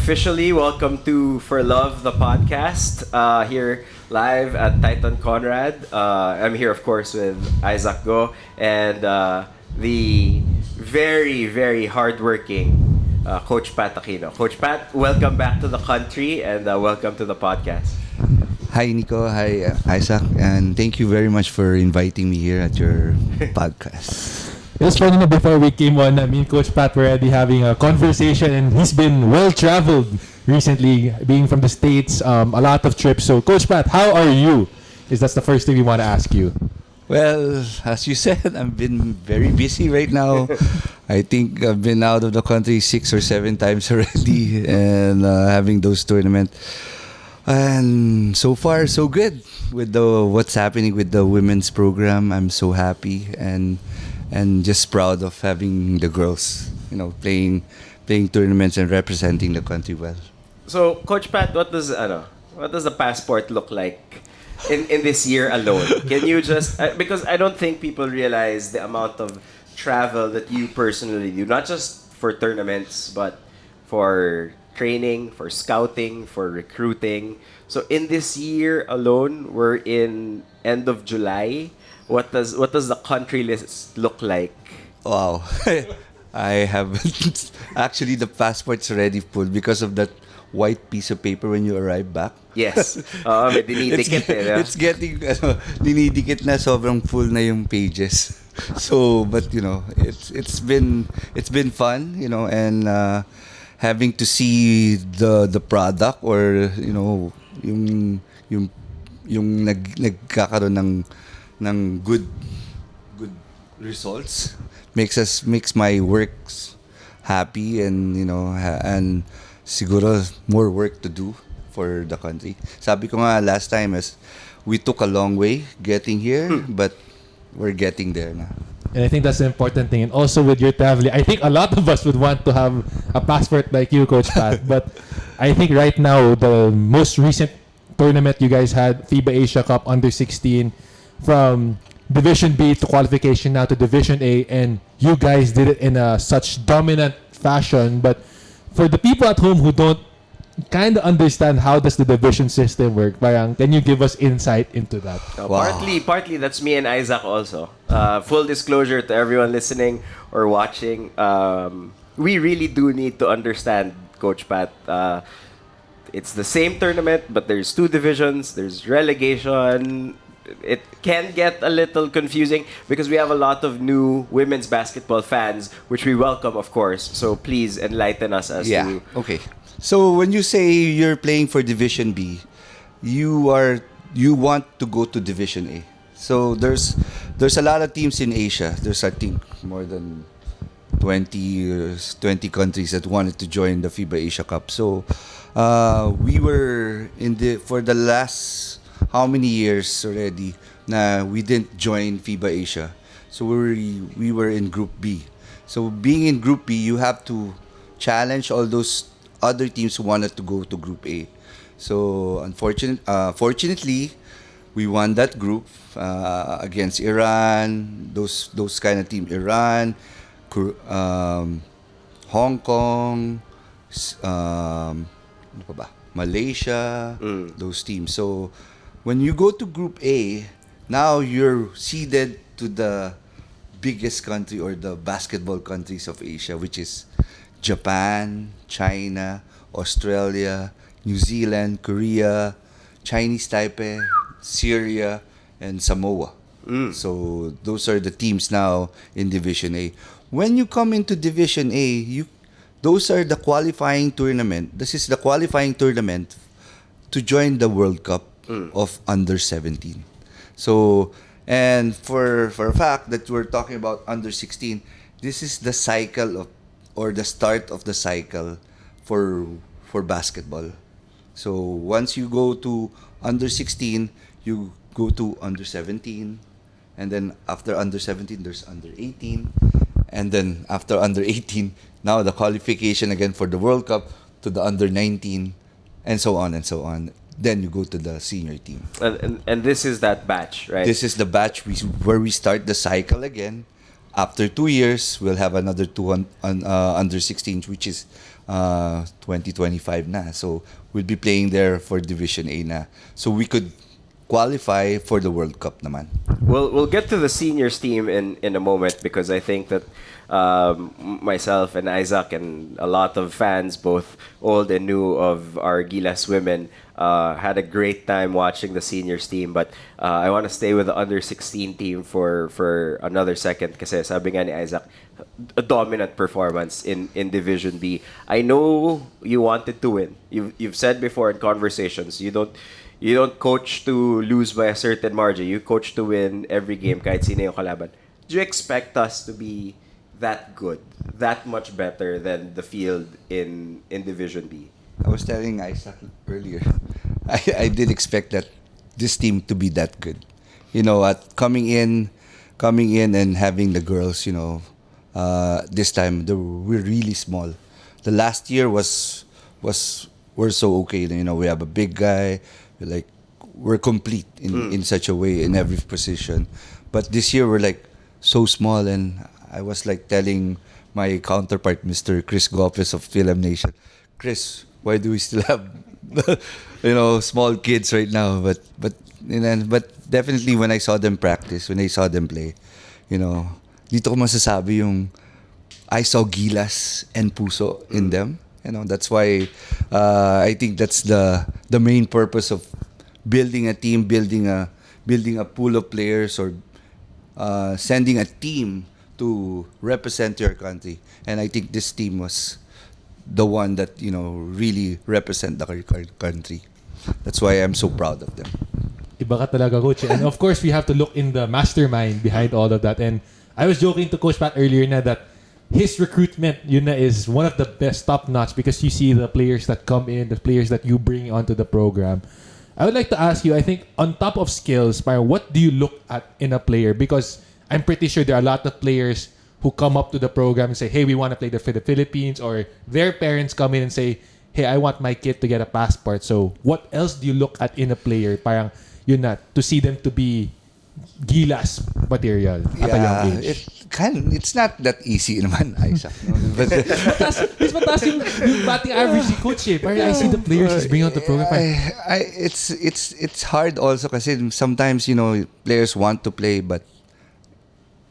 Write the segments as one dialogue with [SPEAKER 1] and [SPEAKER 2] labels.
[SPEAKER 1] officially welcome to For Love, the podcast, here live at Titan Conrad. I'm here, of course, with Isaac Go and the very, very hardworking Coach Pat Aquino. Coach Pat, welcome back to the country and welcome to the podcast.
[SPEAKER 2] Hi, Nikko. Hi, Isaac. And thank you very much for inviting me here at your podcast.
[SPEAKER 3] It was funny na before we came on, me and Coach Pat were already having a conversation, and he's been well-traveled recently, being from the States, a lot of trips. So, Coach Pat, how are you? That's the first thing we want to ask you.
[SPEAKER 2] Well, as you said, I've been very busy right now. I think I've been out of the country 6 or 7 times already and having those tournaments. And so far, so good with what's happening with the women's program. I'm so happy and just proud of having the girls, playing tournaments and representing the country well.
[SPEAKER 1] So, Coach Pat, what does the passport look like in this year alone? Can you just because I don't think people realize the amount of travel that you personally do, not just for tournaments, but for training, for scouting, for recruiting. So in this year alone, we're in end of July. What does the country list look like?
[SPEAKER 2] Wow. I haven't. Actually, the passport's already full because of that white piece of paper when you arrive back.
[SPEAKER 1] Yes. May dinidikit eh.
[SPEAKER 2] It's getting, dinidikit na, sobrang full na yung pages. So, but it's been fun, and having to see the product or yung nagkakaroon ng good results makes my works happy and and siguro more work to do for the country. Sabi ko nga last time is we took a long way getting here, but we're getting there na.
[SPEAKER 3] And I think that's the important thing. And also with your traveling, I think a lot of us would want to have a passport like you, Coach Pat. But I think right now, the most recent tournament you guys had, FIBA Asia Cup Under-16, from Division B to qualification now to Division A, and you guys did it in a such dominant fashion. But for the people at home who don't kind of understand how does the division system work, can you give us insight into that?
[SPEAKER 1] Wow. Partly that's me and Isaac also. Full disclosure to everyone listening or watching, we really do need to understand, Coach Pat. It's the same tournament, but there's 2 divisions, there's relegation. It can get a little confusing because we have a lot of new women's basketball fans, which we welcome, of course. So please enlighten us as to...
[SPEAKER 2] Okay. So when you say you're playing for Division B, you want to go to Division A. So there's a lot of teams in Asia. There's, I think, more than 20 countries that wanted to join the FIBA Asia Cup. So we were for the last how many years already na we didn't join FIBA Asia. So we were in Group B. So being in Group B, you have to challenge all those other teams who wanted to go to Group A. So fortunately, we won that group against Iran, those kind of team, Iran, Hong Kong, Malaysia, those teams. So when you go to Group A, now you're seeded to the biggest country or the basketball countries of Asia, which is Japan, China, Australia, New Zealand, Korea, Chinese Taipei, Syria, and Samoa. So those are the teams now in Division A. When you come into Division A, those are the qualifying tournament. This is the qualifying tournament to join the World Cup of Under-17. So, and for a fact that we're talking about Under-16, this is the cycle or the start of the cycle for basketball. So once you go to Under-16, you go to Under-17, and then after Under-17, there's Under-18, and then after Under-18, now the qualification again for the World Cup to the Under-19, and so on and so on. Then you go to the senior team.
[SPEAKER 1] And this is that batch, right?
[SPEAKER 2] This is the batch where we start the cycle again after 2 years, we'll have another two under 16, which is 2025 na. So we'll be playing there for Division A na. So we could qualify for the World Cup naman.
[SPEAKER 1] We'll get to the seniors team in a moment, because I think that myself and Isaac and a lot of fans, both old and new, of our Gilas women had a great time watching the seniors team. But I want to stay with the under 16 team for another second, kasi sabi nga ni Isaac, a dominant performance in Division B. I know you wanted to win. You've said before in conversations, you don't coach to lose by a certain margin. You coach to win every game, kahit sino yung kalaban. Do you expect us to be that good, that much better than the field in Division B?
[SPEAKER 2] I was telling Isaac earlier, I did expect that this team to be that good. You know, at coming in and having the girls, this time we're really small. The last year we're so okay. You know, we have a big guy, we're complete in such a way in every position. But this year we're like so small, and I was like telling my counterpart, Mr. Chris Gopes of Film Nation, Chris, why do we still have small kids right now? But definitely when I saw them practice, when I saw them play, dito ko masasabi yung I saw Gilas and Puso in them. That's why I think that's the main purpose of building a team, building a pool of players, or sending a team to represent your country. And I think this team was the one that really represent the country. That's why I'm so proud of them.
[SPEAKER 3] Iba ka talaga, Coach. And of course, we have to look in the mastermind behind all of that. And I was joking to Coach Pat earlier na that his recruitment, is one of the best, top notch, because you see the players that come in, the players that you bring onto the program. I would like to ask you, I think on top of skills, what do you look at in a player? Because I'm pretty sure there are a lot of players who come up to the program and say, hey, we want to play for the Philippines, or their parents come in and say, hey, I want my kid to get a passport. So what else do you look at in a player? Parang yun na, to see them to be Gilas material at a young age.
[SPEAKER 2] It's not that easy naman, Isaac. But
[SPEAKER 3] Mas mataas yung batting average ni Coach eh. Parang I see the players he's bringing on the program.
[SPEAKER 2] It's hard also kasi sometimes players want to play but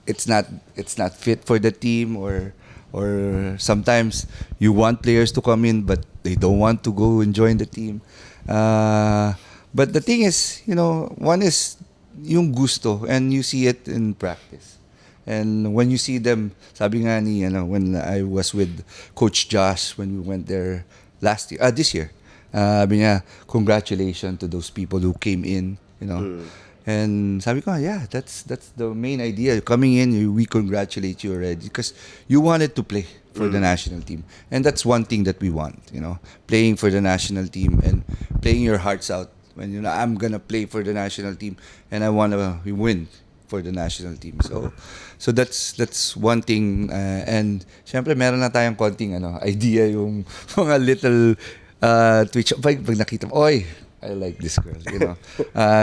[SPEAKER 2] it's not fit for the team, or sometimes you want players to come in but they don't want to go and join the team. But the thing is, one is yung gusto, and you see it in practice. And when you see them, sabi nga ni, when I was with Coach Josh, when we went there this year, sabi niya, congratulations to those people who came in, And sabi ko, yeah, that's the main idea. Coming in, we congratulate you already because you wanted to play for the national team. And that's one thing that we want, playing for the national team and playing your hearts out. When I'm gonna play for the national team and I wanna win for the national team. So that's one thing. And syempre meron na tayong konting idea yung mga little twitch. Pag nakita mo, oy, I like this girl,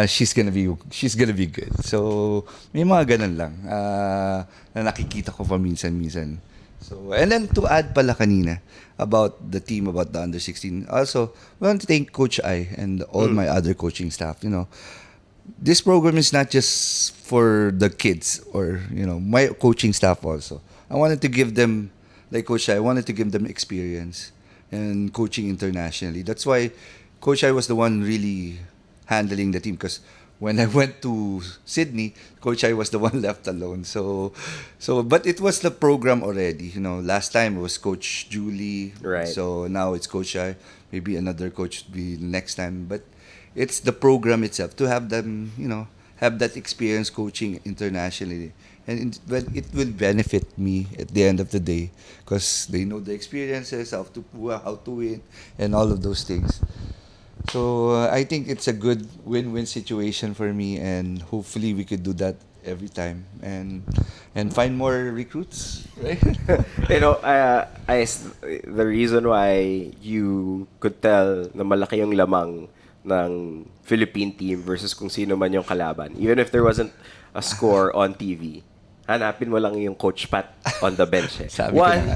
[SPEAKER 2] she's gonna be good. So may mga ganun lang na nakikita ko pa minsan. So, and then to add pala kanina about the team, about the under 16, also I want to thank Coach I and all my other coaching staff. This program is not just for the kids or my coaching staff also. I wanted to give them, like Coach I wanted to give them experience and coaching internationally. That's why Coach I was the one really handling the team, because when I went to Sydney, Coach I was the one left alone. So but it was the program already. Last time it was Coach Julie.
[SPEAKER 1] Right.
[SPEAKER 2] So now it's Coach I. Maybe another coach will be next time. But it's the program itself to have them, have that experience coaching internationally. But it will benefit me at the end of the day because they know the experiences, how to win, and all of those things. So I think it's a good win-win situation for me, and hopefully we could do that every time and find more recruits, right?
[SPEAKER 1] The reason why you could tell na malaki yung lamang ng Philippine team versus kung sino man yung kalaban, even if there wasn't a score on TV, hanapin mo lang yung Coach Pat on the bench. Eh.
[SPEAKER 2] Sabi ko na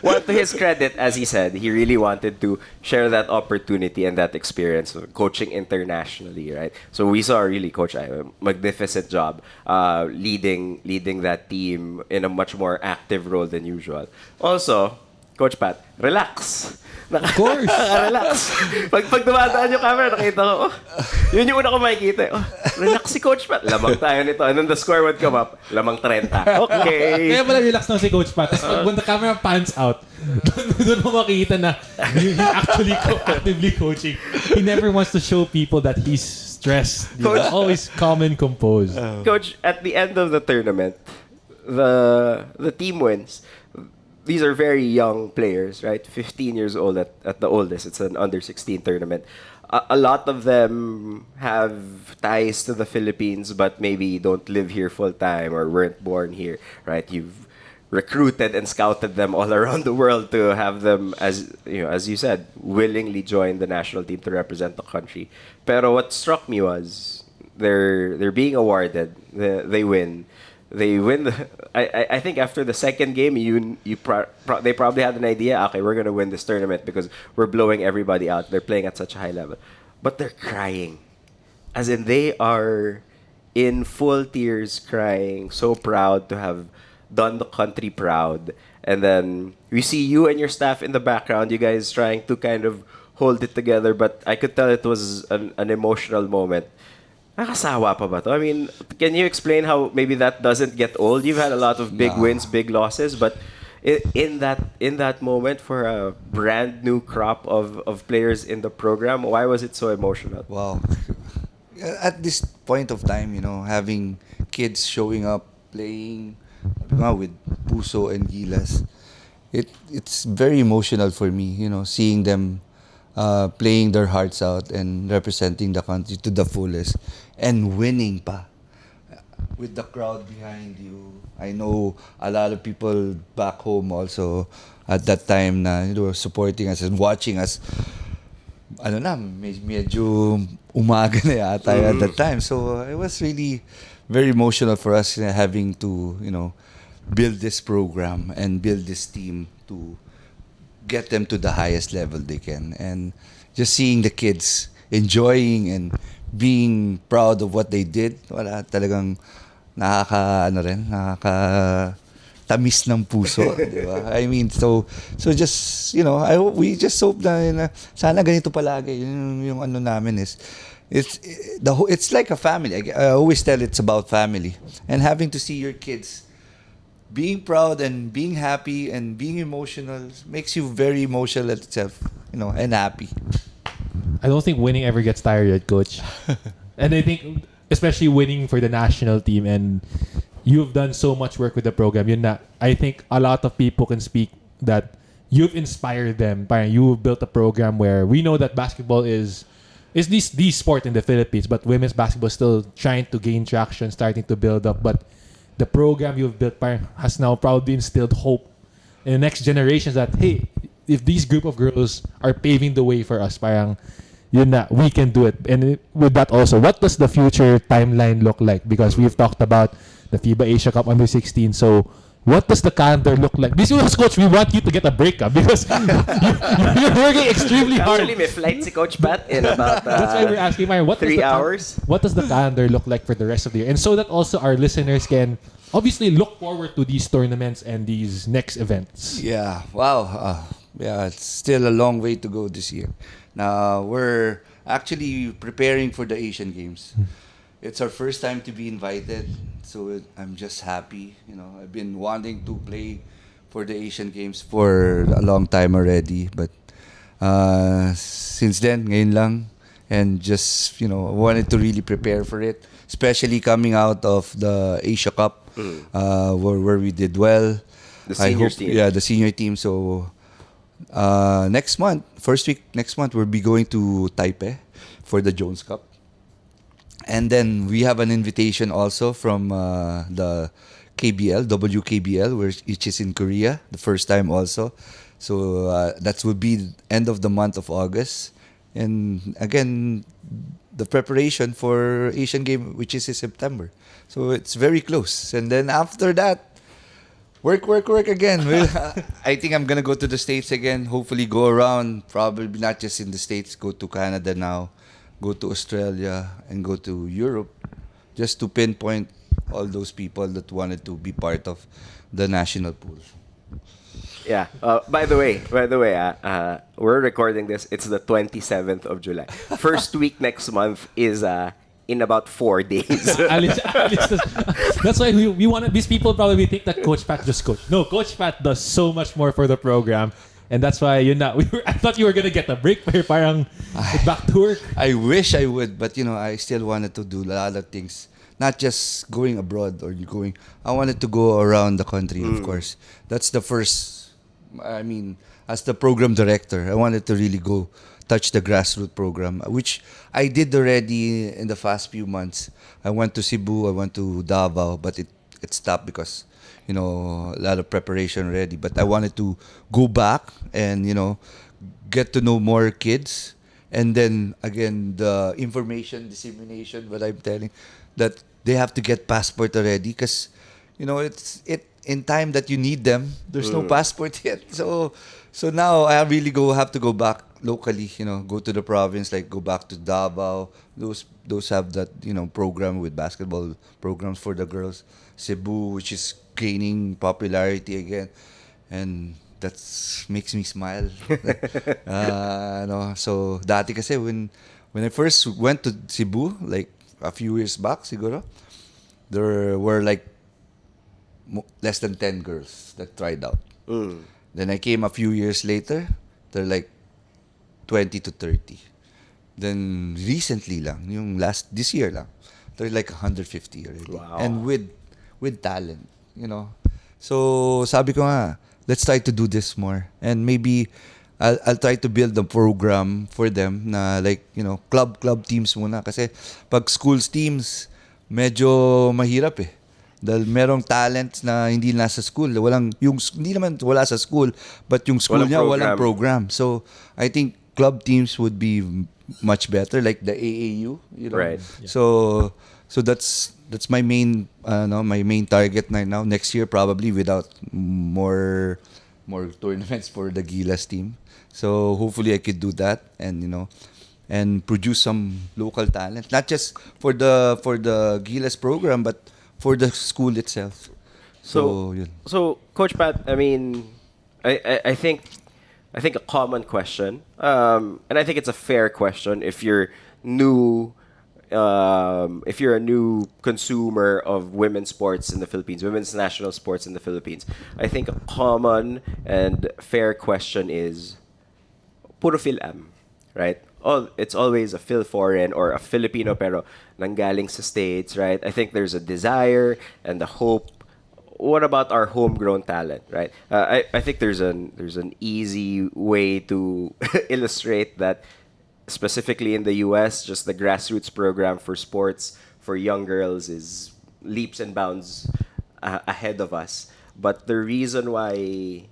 [SPEAKER 1] One to his credit, as he said, he really wanted to share that opportunity and that experience of coaching internationally, right? So we saw really Coach I, a magnificent job leading that team in a much more active role than usual. Also, Coach Pat, relax.
[SPEAKER 3] Of course.
[SPEAKER 1] Relax. Pag dumadaan yung camera, nakita ko, yun yung una ko makikita. Relax si Coach Pat. Lamang tayo nito. And then the score would come up, lamang 30. Okay.
[SPEAKER 3] Kaya pala relax na si Coach Pat. Tapos pag when the camera pans out, doon mo makikita na he's actually actively coaching. He never wants to show people that he's stressed.
[SPEAKER 1] Coach,
[SPEAKER 3] always calm and composed.
[SPEAKER 1] Coach, at the end of the tournament, the team wins. These are very young players, right? 15 years old at the oldest. It's an under-16 tournament. A lot of them have ties to the Philippines, but maybe don't live here full-time or weren't born here, right? You've recruited and scouted them all around the world to have them, as you said, willingly join the national team to represent the country. Pero what struck me was they're being awarded. They win. I think after the second game, they probably had an idea. Okay, we're gonna win this tournament because we're blowing everybody out. They're playing at such a high level, but they're crying, as in they are in full tears, crying, so proud to have done the country proud. And then we see you and your staff in the background. You guys trying to kind of hold it together, but I could tell it was an emotional moment. Nakasawa pa ba to? I mean, can you explain how maybe that doesn't get old? You've had a lot of big wins, big losses, but in that moment for a brand new crop of players in the program, why was it so emotional?
[SPEAKER 2] Wow. At this point of time, having kids showing up, playing with Puso and Gilas, it's very emotional for me, seeing them playing their hearts out and representing the country to the fullest and winning pa with the crowd behind you. I know a lot of people back home also at that time na were supporting us and watching us. Medyo umaga na yata at that time. So it was really very emotional for us having to, build this program and build this team to get them to the highest level they can. And just seeing the kids enjoying and being proud of what they did, wala talagang tamis ng puso, di ba? I mean, so just, we just hope na sana ganito palagi. Yung ano namin is, it's like a family. I always tell it's about family. And having to see your kids being proud and being happy and being emotional makes you very emotional itself, and happy.
[SPEAKER 3] I don't think winning ever gets tired, Coach. And I think, especially winning for the national team, and you've done so much work with the program. I think a lot of people can speak that you've inspired them. You've built a program where we know that basketball is the sport in the Philippines, but women's basketball is still trying to gain traction, starting to build up. But the program you've built has now proudly instilled hope in the next generations that, hey, if these group of girls are paving the way for us, we can do it. And with that also, what does the future timeline look like? Because we've talked about the FIBA Asia Cup under 16. So what does the calendar look like? This was, Coach, we want you to get a break because you're working extremely hard.
[SPEAKER 1] Actually, may flight si Coach Pat in about
[SPEAKER 3] that's why we're asking, Myron,
[SPEAKER 1] 3 hours.
[SPEAKER 3] What does the calendar look like for the rest of the year? And so that also our listeners can obviously look forward to these tournaments and these next events.
[SPEAKER 2] Yeah, wow. It's still a long way to go this year. Now, we're actually preparing for the Asian Games. It's our first time to be invited, so I'm just happy. I've been wanting to play for the Asian Games for a long time already, but since then, ngayon lang, and just, wanted to really prepare for it, especially coming out of the Asia Cup, where we did well.
[SPEAKER 1] The senior team.
[SPEAKER 2] Yeah, the senior team. So first week next month, we'll be going to Taipei for the Jones Cup. And then we have an invitation also from the KBL, WKBL, which is in Korea, the first time also. So that will be end of the month of August. And again, the preparation for Asian Game, which is in September. So it's very close. And then after that, work again. I think I'm gonna go to the States again. Hopefully, go around. Probably not just in the States. Go to Canada now. Go to Australia and go to Europe, just to pinpoint all those people that wanted to be part of the national pool.
[SPEAKER 1] Yeah. By the way, we're recording this. It's the 27th of July. First week next month is in about 4 days.
[SPEAKER 3] That's why we want these people probably think that Coach Pat just coach. No, Coach Pat does so much more for the program. And that's why I thought you were gonna get a break, pero parang back to work.
[SPEAKER 2] I wish I would, but I still wanted to do a lot of things. Not just going abroad or going. I wanted to go around the country, of course. That's the first. I mean, as the program director, I wanted to really go touch the grassroots program, which I did already in the past few months. I went to Cebu, I went to Davao, but it stopped because a lot of preparation already. But I wanted to go back and get to know more kids, and then again the information dissemination. What I'm telling, that they have to get passport already because it's in time that you need them. There's no passport yet, so now I really have to go back locally. Go to the province, like go back to Davao. Those have that program with basketball programs for the girls. Cebu, which is gaining popularity again, and that makes me smile. No, so dati kasi when I first went to Cebu, like a few years back, siguro, there were like less than 10 girls that tried out. Then I came a few years later, they're like 20 to 30. Then recently lang, this year lang, they're like 150 already.
[SPEAKER 1] Wow.
[SPEAKER 2] And with talent, So sabi ko nga, let's try to do this more. And maybe I'll try to build a program for them na like, club teams muna. Kasi pag schools teams, medyo mahirap eh. Dahil merong talent na hindi nasa school. Hindi naman wala sa school, but yung school niya walang program. So I think club teams would be much better, like the AAU.
[SPEAKER 1] Right.
[SPEAKER 2] Yeah. So that's my main my main target right now. Next year probably without more tournaments for the Gilas team. So hopefully I could do that and and produce some local talent, not just for the Gilas program, but for the school itself. So
[SPEAKER 1] Coach Pat, I mean, I think a common question, and I think it's a fair question if you're new. If you're a new consumer of women's sports in the Philippines, women's national sports in the Philippines, I think a common and fair question is, puro Phil-Am, right? It's always a Phil foreign or a Filipino pero nanggaling sa States, right? I think there's a desire and a hope. What about our homegrown talent, right? I think there's an easy way to illustrate that. Specifically in the US, just the grassroots program for sports for young girls is leaps and bounds ahead of us. But the reason why,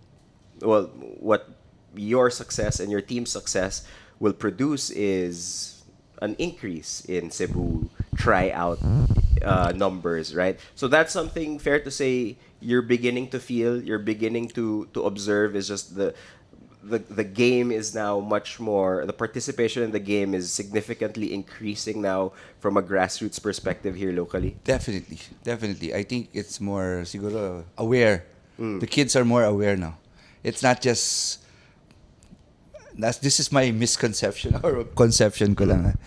[SPEAKER 1] what your success and your team's success will produce is an increase in Cebu tryout numbers, right? So that's something fair to say you're beginning to feel, you're beginning to observe is just the game is now much more, the participation in the game is significantly increasing now from a grassroots perspective here locally.
[SPEAKER 2] Definitely. I think it's more siguro aware. The kids are more aware now. It's not just this is my misconception or conception ko lang.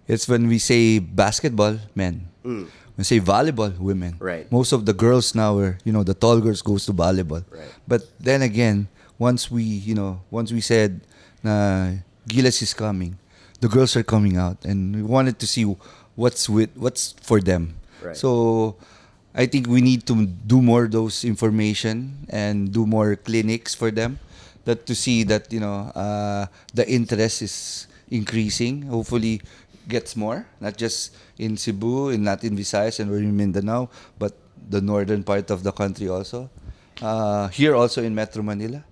[SPEAKER 2] It's when we say basketball, men. When we say volleyball, women.
[SPEAKER 1] Right.
[SPEAKER 2] Most of the girls now are, the tall girls goes to volleyball.
[SPEAKER 1] Right.
[SPEAKER 2] But then again, once we said na Gilas is coming, the girls are coming out, and we wanted to see what's for them.
[SPEAKER 1] Right.
[SPEAKER 2] So I think we need to do more those information and do more clinics for them, that to see that the interest is increasing. Hopefully, gets more, not just in Cebu, not in Visayas and in Mindanao, but the northern part of the country also. Here also in Metro Manila.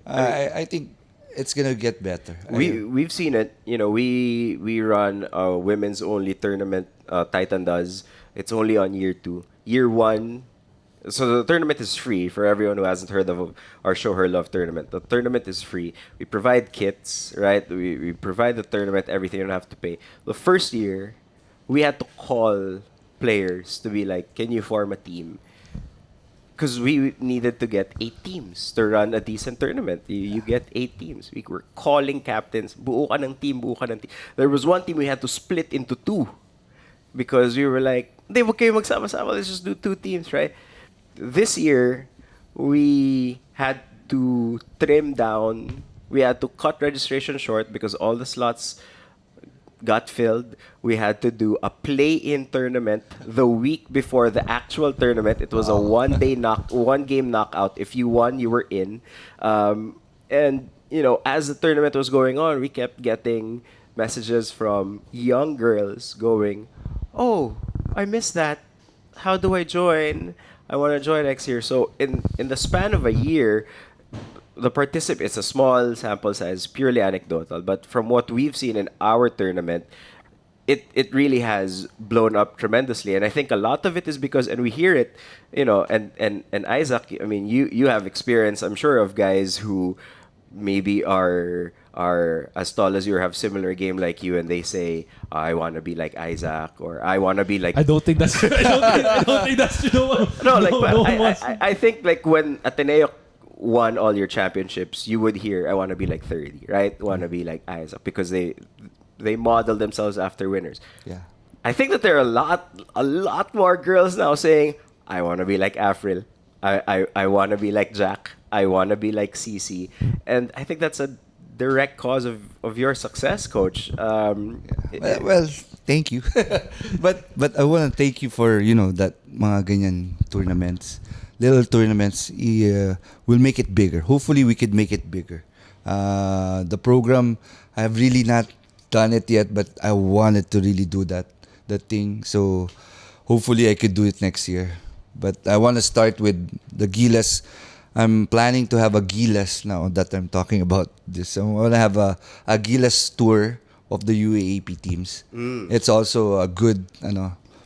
[SPEAKER 2] I think it's gonna get better.
[SPEAKER 1] We've seen it. You know, we run a women's only tournament. Titan does. It's only on year 2. Year 1. So the tournament is free for everyone who hasn't heard of our Show Her Love tournament. The tournament is free. We provide kits, right? We provide the tournament, everything. You don't have to pay. The first year, we had to call players to be like, can you form a team? Because we needed to get 8 teams to run a decent tournament. You get 8 teams. We were calling captains, buo ka ng team, buo ka ng team. There was one team we had to split into 2 because we were like, hindi, wag kayo magsama-sama. Let's just do 2 teams, right? This year, we had to trim down. We had to cut registration short because all the slots got filled. We had to do a play-in tournament the week before the actual tournament. It was a one game knockout. If you won, you were in. And you know, as the tournament was going on, we kept getting messages from young girls going, "Oh, I missed that. How do I join? I want to join next year." So in the span of a year, it's a small sample size, purely anecdotal, but from what we've seen in our tournament, it really has blown up tremendously. And I think a lot of it is because, and we hear it, you know, and Isaac, I mean, you have experience, I'm sure, of guys who maybe are as tall as you or have similar game like you, and they say, I want to be like Isaac, or I want to be like...
[SPEAKER 3] I don't think that's true. I don't think that's true.
[SPEAKER 1] I think like when Ateneo won all your championships, you would hear, I want to be like 30, right? Want to be like Isaac, because they model themselves after winners.
[SPEAKER 2] Yeah.
[SPEAKER 1] I think that there are a lot more girls now saying, I want to be like Afril. I want to be like Jack. I want to be like Cici. And I think that's a direct cause of your success, Coach.
[SPEAKER 2] Well, thank you. but I want to thank you for, you know, that mga ganyan tournaments. Little tournaments will make it bigger. Hopefully, we could make it bigger. The program, I have really not done it yet, but I wanted to really do that thing. So hopefully, I could do it next year. But I want to start with the Gilas. I'm planning to have a Gilas now that I'm talking about this. I want to have a Gilas tour of the UAAP teams. It's also a good,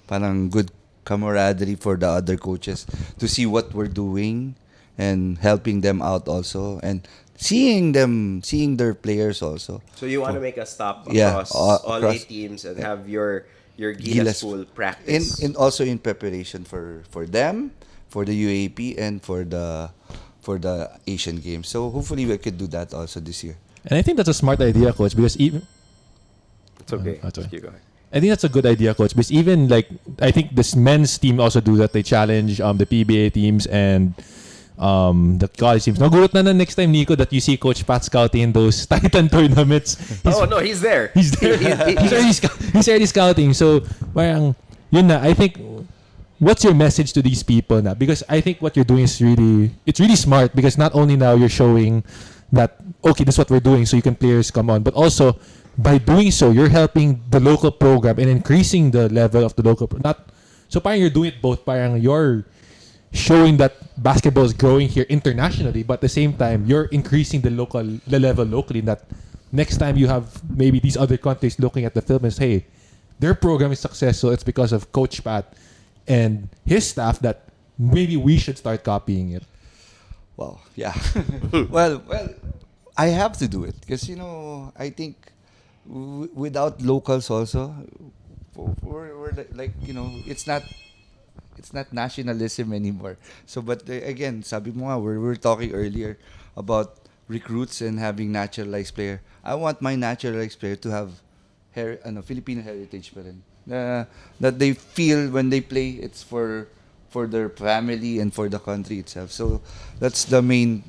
[SPEAKER 2] parang good camaraderie for the other coaches to see what we're doing and helping them out also, and seeing their players also.
[SPEAKER 1] So you want to make a stop across all 8 teams and have your Gilas pool practice.
[SPEAKER 2] In also in preparation for them, for the UAP, and for the Asian Games. So hopefully we could do that also this year.
[SPEAKER 3] And I think that's a smart idea, Coach, because even...
[SPEAKER 1] It's okay.
[SPEAKER 3] Just
[SPEAKER 1] keep going.
[SPEAKER 3] I think that's a good idea, Coach, because even like I think this men's team also do that. They challenge the PBA teams and the college teams. Nagulat na next time, Nikko, that you see Coach Pat scouting in those Titan tournaments.
[SPEAKER 1] He's there.
[SPEAKER 3] He's there. He's already scouting. So parang yun na. I think, what's your message to these people now? Because I think what you're doing is really smart, because not only now you're showing that, okay, this is what we're doing, so you can players come on, but also by doing so, you're helping the local program and increasing the level of the local so parang you're doing it both. Parang you're showing that basketball is growing here internationally, but at the same time, you're increasing the level locally, that next time you have maybe these other countries looking at the Philippines, hey, their program is successful, it's because of Coach Pat and his staff, that maybe we should start copying it.
[SPEAKER 2] Well, yeah. well, I have to do it because, I think without locals also, we're like, it's not nationalism anymore. So, but again, sabi mo nga, we're talking earlier about recruits and having naturalized player. I want my naturalized player to have Filipino heritage pa rin. That they feel when they play, it's for their family and for the country itself. So that's the main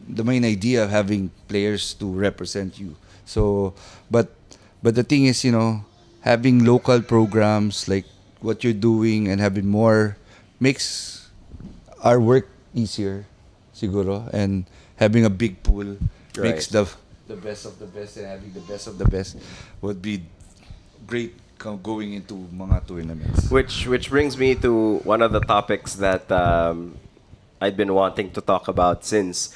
[SPEAKER 2] idea of having players to represent you. So, but the thing is, having local programs like what you're doing and having more makes our work easier, siguro. And having a big pool makes the best of the best, and having the best of the best would be great going into mga tournaments.
[SPEAKER 1] Which brings me to one of the topics that I'd been wanting to talk about since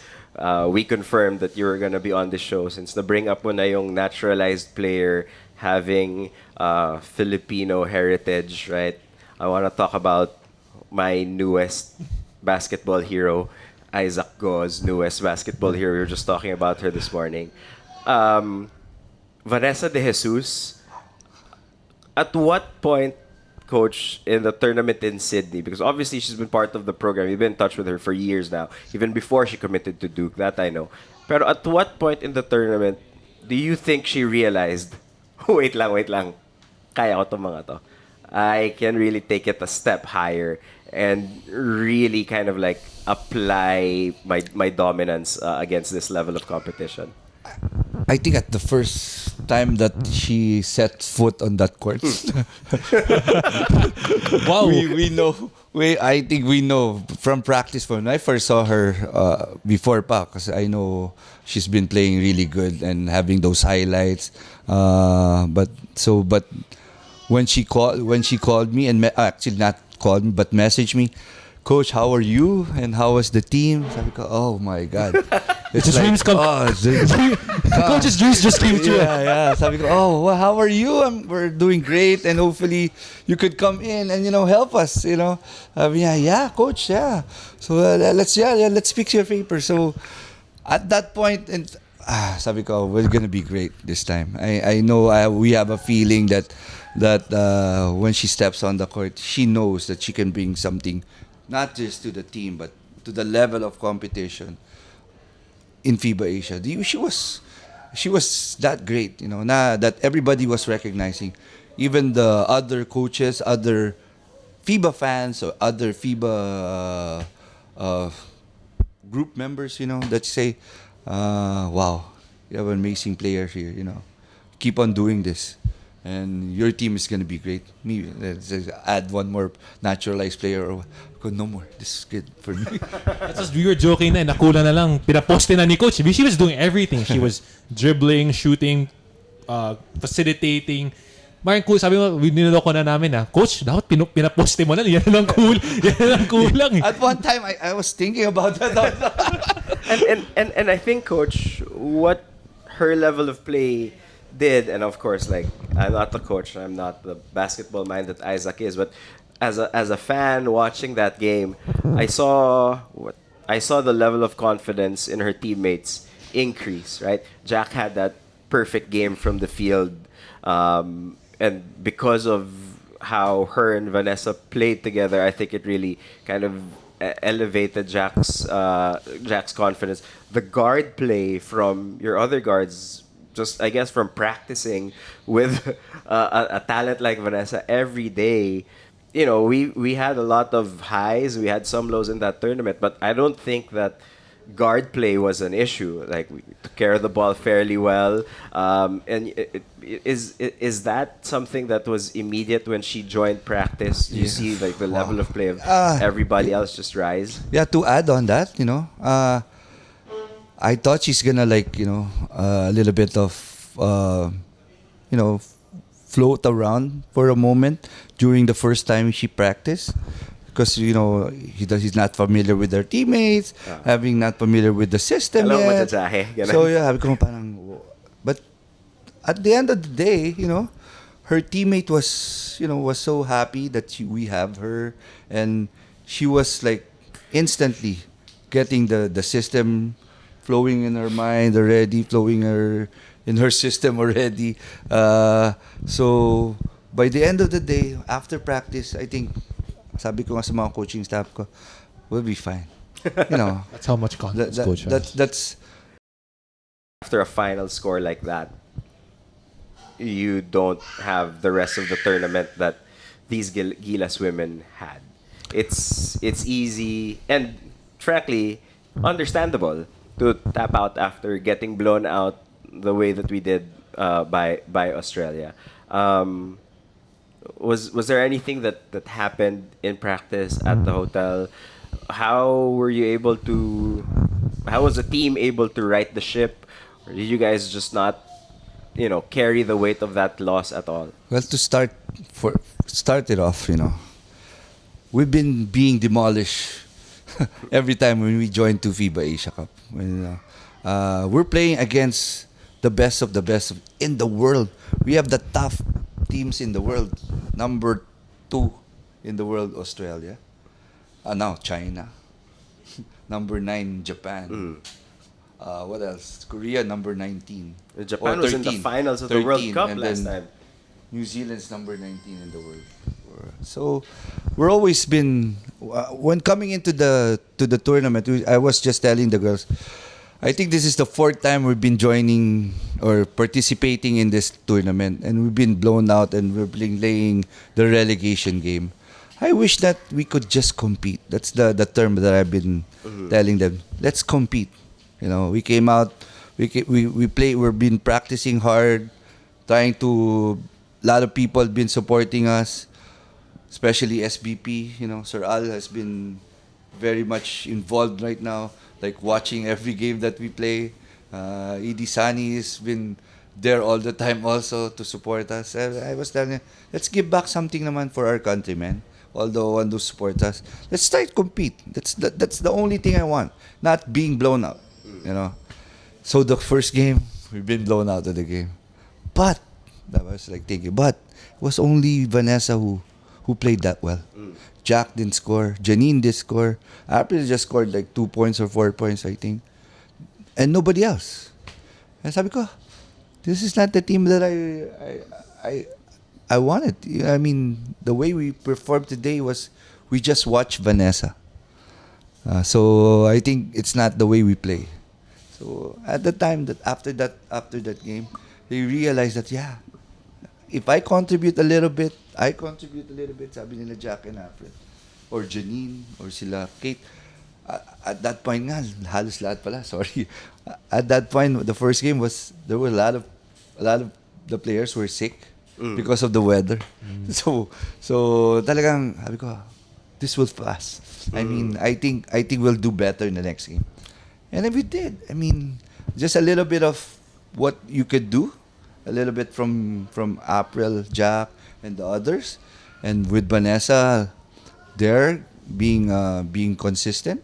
[SPEAKER 1] we confirmed that you were gonna be on the show since na-bring up mo na yung naturalized player having Filipino heritage, right? I want to talk about my newest basketball hero, Isaac Go's newest basketball hero. We were just talking about her this morning. Vanessa De Jesus, at what point, Coach, in the tournament in Sydney, because obviously she's been part of the program, you've been in touch with her for years now, even before she committed to Duke, that I know. Pero at what point in the tournament do you think she realized, wait lang, kaya ko itong mga to. I can really take it a step higher and really kind of like apply my dominance against this level of competition?
[SPEAKER 2] I think at the first time that she set foot on that court,
[SPEAKER 3] Wow.
[SPEAKER 2] we know. I think we know from practice. When I first saw her before pa, because I know she's been playing really good and having those highlights. But when she called me and actually not called me but messaged me, Coach, how are you? And how was the team? Sabi ko, oh my God. It's
[SPEAKER 3] Just dreams come. Coach's dreams just came true.
[SPEAKER 2] Yeah. Sabi ko, oh, well, how are you? We're doing great, and hopefully you could come in and help us. Yeah, Coach, yeah. So let's fix your paper. So at that point, and sabi ko, we're gonna be great this time. I know we have a feeling that when she steps on the court, she knows that she can bring something, not just to the team but to the level of competition in FIBA Asia. She was that great, that everybody was recognizing, even the other coaches, other FIBA fans, or other FIBA group members, that say, wow, you have an amazing player here, keep on doing this. And your team is going to be great. Me, let's just add one more naturalized player. Or go, no more. This is good for me.
[SPEAKER 3] That's just, we were joking na, nakulang na lang. Pinaposte na ni Coach. She was doing everything. She was dribbling, shooting, facilitating. Marang cool, sabi mo, niloloko na namin na, Coach, dapat pinaposte mo na. Yan lang cool. Yan lang kulang.
[SPEAKER 2] At one time, I was thinking about that.
[SPEAKER 1] and I think, Coach, what her level of play did, and of course, like, I'm not the coach, I'm not the basketball mind that Isaac is, but as a fan watching that game, I saw the level of confidence in her teammates increase. Right, Jack had that perfect game from the field, and because of how her and Vanessa played together, I think it really kind of elevated Jack's confidence. The guard play from your other guards, just I guess from practicing with a talent like Vanessa every day, we had a lot of highs, we had some lows in that tournament, but I don't think that guard play was an issue. Like, we took care of the ball fairly well, and is that something that was immediate when she joined practice? You see, like, the level of play of everybody else just rise.
[SPEAKER 2] Yeah, to add on that, I thought she's gonna a little bit of float around for a moment during the first time she practiced, because he's not familiar with their teammates, having not familiar with the system yet. So yeah, but at the end of the day, her teammate was so happy that we have her, and she was like instantly getting the system flowing in her mind already, flowing in her system already. So by the end of the day, after practice, I think, sabi ko nga sa mga coaching staff ko, we'll be fine.
[SPEAKER 3] That's how much confidence Coach has.
[SPEAKER 2] That's
[SPEAKER 1] After a final score like that, you don't have the rest of the tournament that these Gilas women had. It's easy and frankly understandable to tap out after getting blown out the way that we did by Australia. Was there anything that happened in practice at the hotel? How was the team able to right the ship? Or did you guys just not, carry the weight of that loss at all?
[SPEAKER 2] Well, to start it off, we've been being demolished every time when we join to FIBA Asia Cup. When, we're playing against the best of the best in the world. We have the tough teams in the world. Number 2 in the world, Australia. Now, China. Number 9, Japan. What else? Korea, number 19.
[SPEAKER 1] Japan
[SPEAKER 2] Or
[SPEAKER 1] was in the
[SPEAKER 2] 13.
[SPEAKER 1] finals of the World
[SPEAKER 2] 13,
[SPEAKER 1] Cup
[SPEAKER 2] and
[SPEAKER 1] last
[SPEAKER 2] then
[SPEAKER 1] time.
[SPEAKER 2] New Zealand's number 19 in the world. So we're always been when coming into the tournament. I was just telling the girls, I think this is the 4th time we've been joining or participating in this tournament, and we've been blown out, and we're playing the relegation game. I wish that we could just compete. That's the term that I've been telling them. Let's compete. We came out. We play. We've been practicing hard, trying to. A lot of people have been supporting us, especially SBP. Sir Al has been very much involved right now, like watching every game that we play. Edie Sani has been there all the time also to support us. I was telling him, let's give back something naman for our country, man. Although one to support us, let's try to compete. That's the only thing I want, not being blown out. So the first game, we've been blown out of the game, but I was like thinking, but it was only Vanessa who played that well. Jack didn't score. Janine didn't score. April just scored like 2 points or 4 points, I think, and nobody else. And sabi ko, this is not the team that I wanted. I mean, the way we performed today was we just watched Vanessa. So I think it's not the way we play. So at the time that after that game, they realized that if I contribute a little bit, sabi nila Jack and Alfred. Or Janine, or sila Kate. At that point nga, halos lahat pala, sorry. At that point, the first game there were a lot of the players were sick because of the weather. So talagang, sabi ko, this will pass. I mean, I think we'll do better in the next game. And then we did. I mean, just a little bit of what you could do, a little bit from April, Jack, and the others, and with Vanessa there being consistent.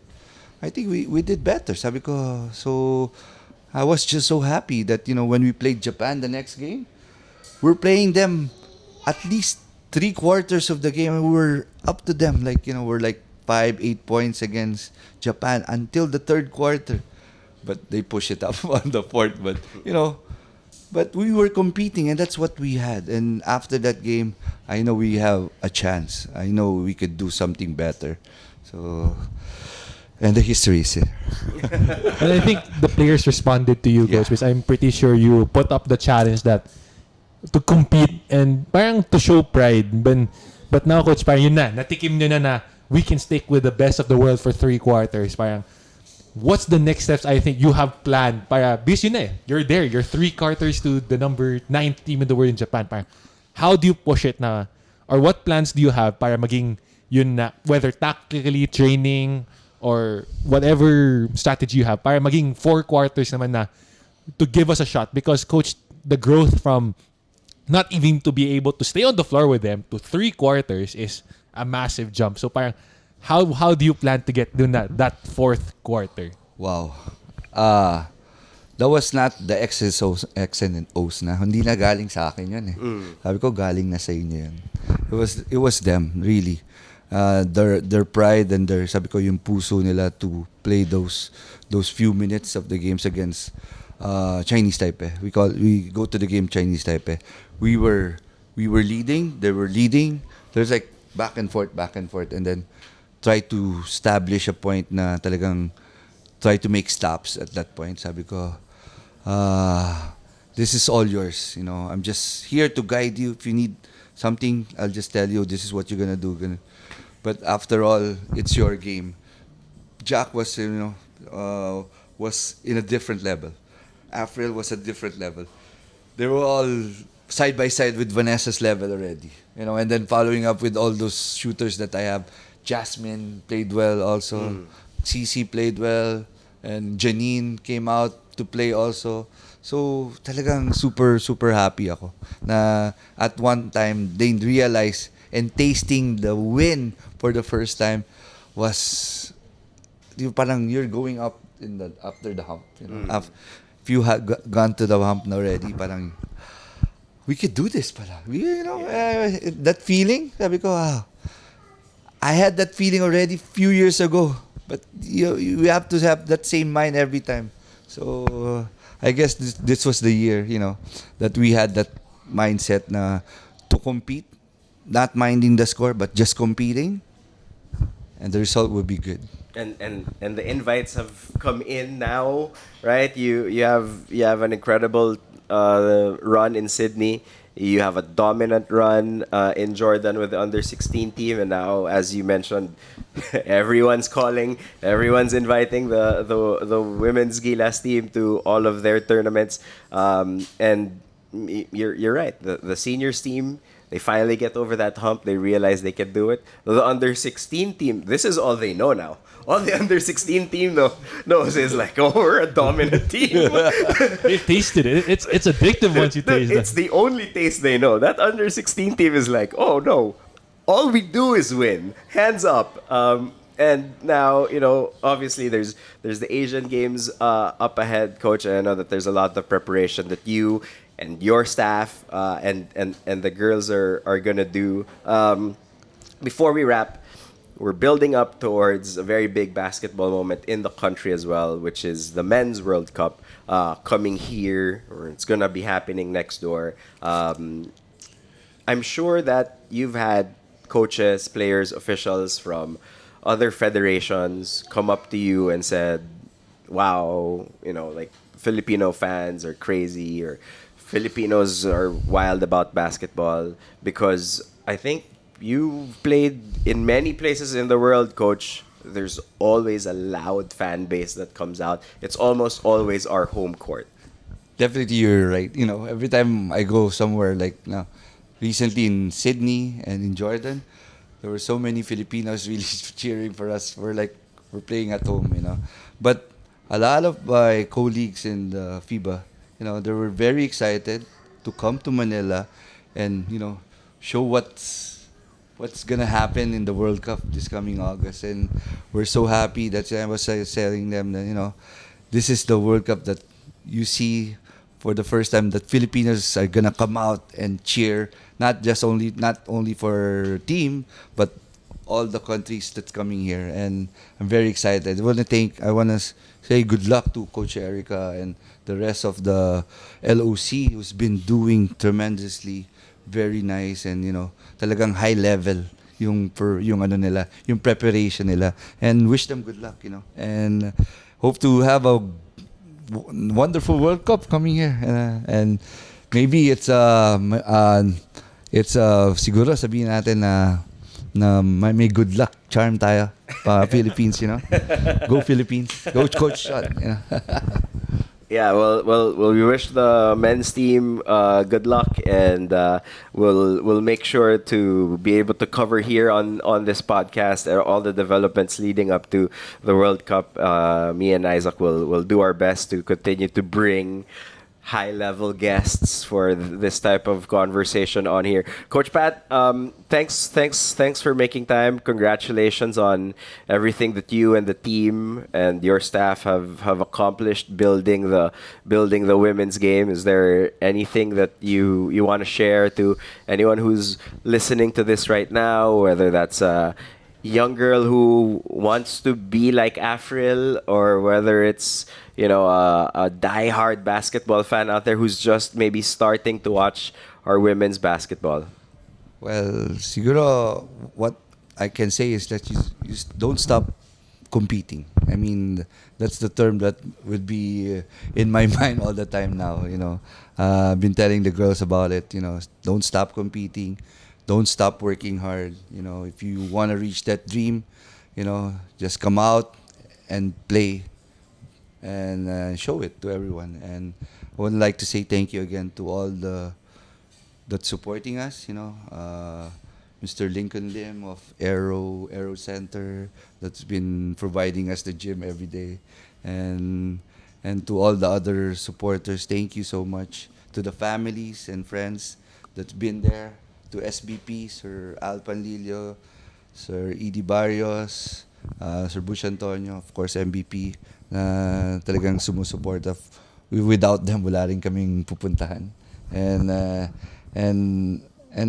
[SPEAKER 2] I think we did better. Sabi ko, so I was just so happy that when we played Japan the next game, we're playing them at least 3/4 of the game, and we were up to them. Like we're like 5-8 points against Japan until the 3rd quarter, but they push it up on the 4th. But we were competing, and that's what we had. And after that game, I know we have a chance. I know we could do something better. So, and the history is here.
[SPEAKER 3] And I think the players responded to you, Coach, because I'm pretty sure you put up the challenge that to compete and parang to show pride. But now, Coach, parang yun na, natikim nyo na we can stick with the best of the world for 3 quarters. Parang, what's the next steps I think you have planned? Para, because yun na you're there. You're 3 quarters to the number 9 team in the world in Japan. Parang, how do you push it na? Or what plans do you have para maging yun na, whether tactically, training, or whatever strategy you have, para maging 4 quarters naman na to give us a shot? Because, Coach, the growth from not even to be able to stay on the floor with them to 3 quarters is a massive jump. So parang, how do you plan to get dun that 4th quarter?
[SPEAKER 2] Wow. That was not the X's and O's na. Hindi na galing sa akin yun eh. Sabi ko, galing na sa inyo yun. It was them, really. Their pride and sabi ko, yung puso nila to play those few minutes of the games against Chinese Taipei. We go to the game Chinese Taipei. We were leading, they were leading. There's like back and forth, and then try to establish a point na talagang try to make stops at that point. Sabi ko, this is all yours. I'm just here to guide you. If you need something, I'll just tell you, this is what you're gonna do. But after all, it's your game. Jack was, was in a different level. Afriel was a different level. They were all side by side with Vanessa's level already. And then following up with all those shooters that I have. Jasmine played well also. Cici played well. And Janine came out to play also. So talagang super, super happy ako. Na at one time, they realized and tasting the win for the first time was parang you're going up in the after the hump. You know, if you had gone to the hump already, parang we could do this, pala. That feeling, sabi ko, I had that feeling already few years ago. But you have to have that same mind every time. So I guess this was the year, that we had that mindset na to compete, not minding the score, but just competing, and the result will be good.
[SPEAKER 1] And the invites have come in now, right? You have an incredible run in Sydney. You have a dominant run in Jordan with the under 16 team, and now, as you mentioned, everyone's calling, everyone's inviting the women's Gilas team to all of their tournaments. And you're right. The seniors team, they finally get over that hump. They realize they can do it. The under 16 team, this is all they know now. All the under 16 team knows is like, oh, we're a dominant team.
[SPEAKER 3] They've tasted it. It's addictive once you taste it.
[SPEAKER 1] It's the only taste they know. That under 16 team is like, oh no, all we do is win. Hands up. And now, obviously there's the Asian Games up ahead, Coach. And I know that there's a lot of preparation that you and your staff and the girls are gonna do. Before we wrap, we're building up towards a very big basketball moment in the country as well, which is the Men's World Cup coming here, or it's gonna be happening next door. I'm sure that you've had coaches, players, officials from other federations come up to you and said, wow, like Filipino fans are crazy, or Filipinos are wild about basketball, because I think you've played in many places in the world, Coach. There's always a loud fan base that comes out. It's almost always our home court.
[SPEAKER 2] Definitely, you're right. Every time I go somewhere, like now, recently in Sydney and in Jordan, there were so many Filipinos really cheering for us. We're playing at home. But a lot of my colleagues in the FIBA, they were very excited to come to Manila and show what's gonna happen in the World Cup this coming August. And we're so happy that I was telling them that this is the World Cup that you see for the first time, that Filipinos are gonna come out and cheer, not only for team, but all the countries that's coming here. And I'm very excited. I wanna say good luck to Coach Erica and the rest of the LOC, who's been doing tremendously, very nice, and talagang high level yung preparation nila, and wish them good luck, and hope to have a wonderful World Cup coming here, and maybe it's siguro sabihin natin na may good luck charm tayo pa Philippines, go Philippines, go Coach Shot.
[SPEAKER 1] Yeah, well, we wish the men's team good luck, and we'll make sure to be able to cover here on this podcast all the developments leading up to the World Cup. Me and Isaac will do our best to continue to bring high-level guests for this type of conversation on here. Coach Pat, thanks for making time. Congratulations on everything that you and the team and your staff have accomplished building the women's game. Is there anything that you want to share to anyone who's listening to this right now, whether that's a young girl who wants to be like Afril, or whether it's a die-hard basketball fan out there who's just maybe starting to watch our women's basketball?
[SPEAKER 2] Well, siguro what I can say is that you don't stop competing. I mean, that's the term that would be in my mind all the time now. I've been telling the girls about it. Don't stop competing, don't stop working hard. If you want to reach that dream, just come out and play and show it to everyone. And I would like to say thank you again to all that's supporting us. Mr. Lincoln Lim of Aero Center, that's been providing us the gym every day, and to all the other supporters, thank you so much. To the families and friends that's been there, to SBP, Sir Al Panlilio, Sir Edie Barrios, Sir Bush Antonio, of course, MVP, na talagang sumusuporta. Without them, wala rin kaming pupuntahan. And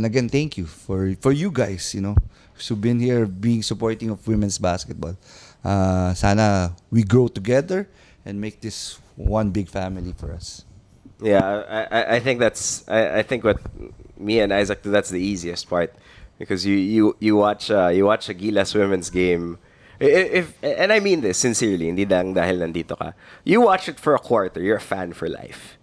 [SPEAKER 2] again, thank you for you guys, who've been here being supporting of women's basketball. Sana we grow together and make this one big family for us.
[SPEAKER 1] Yeah, I think I think what me and Isaac do, that's the easiest part, because you watch a Gilas women's game. If and I mean this sincerely, hindi lang dahil nandito ka. You watch it for a quarter, you're a fan for life.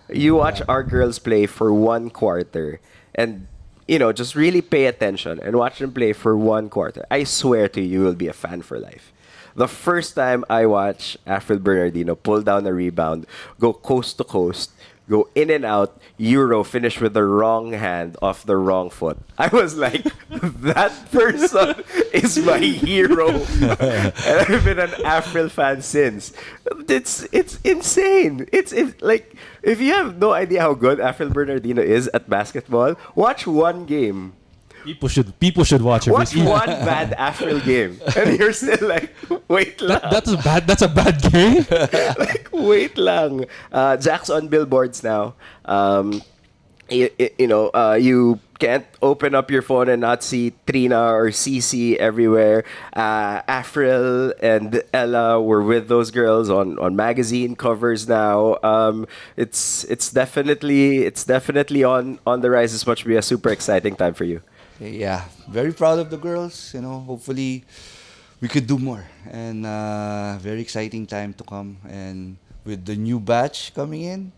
[SPEAKER 1] You watch our girls play for one quarter, and just really pay attention and watch them play for one quarter. I swear to you, you will be a fan for life. The first time I watched Avril Bernardino pull down a rebound, go coast to coast, go in and out, Euro, finish with the wrong hand off the wrong foot. I was like, that person is my hero. And I've been an Avril fan since. It's insane. It's like, if you have no idea how good Avril Bernardino is at basketball, watch one game.
[SPEAKER 3] People should watch her.
[SPEAKER 1] Watch one bad Avril game, and you're still like, wait lang.
[SPEAKER 3] That's bad. That's a bad game.
[SPEAKER 1] Like, wait lang. Jack's on billboards now. You can't open up your phone and not see Trina or Cece everywhere. Avril and Ella were with those girls on magazine covers now. It's definitely on the rise. This must be a super exciting time for you.
[SPEAKER 2] Yeah, very proud of the girls. Hopefully we could do more, and very exciting time to come. And with the new batch coming in,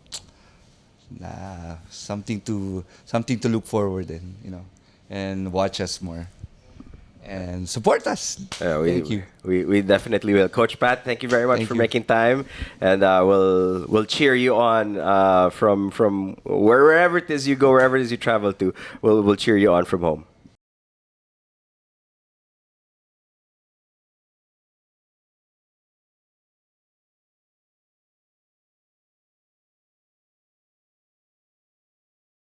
[SPEAKER 2] something to look forward in, and watch us more and support us. Thank you.
[SPEAKER 1] We definitely will. Coach Pat, thank you very much for making time, and we'll cheer you on from wherever it is you go, wherever it is you travel to. We'll cheer you on from home.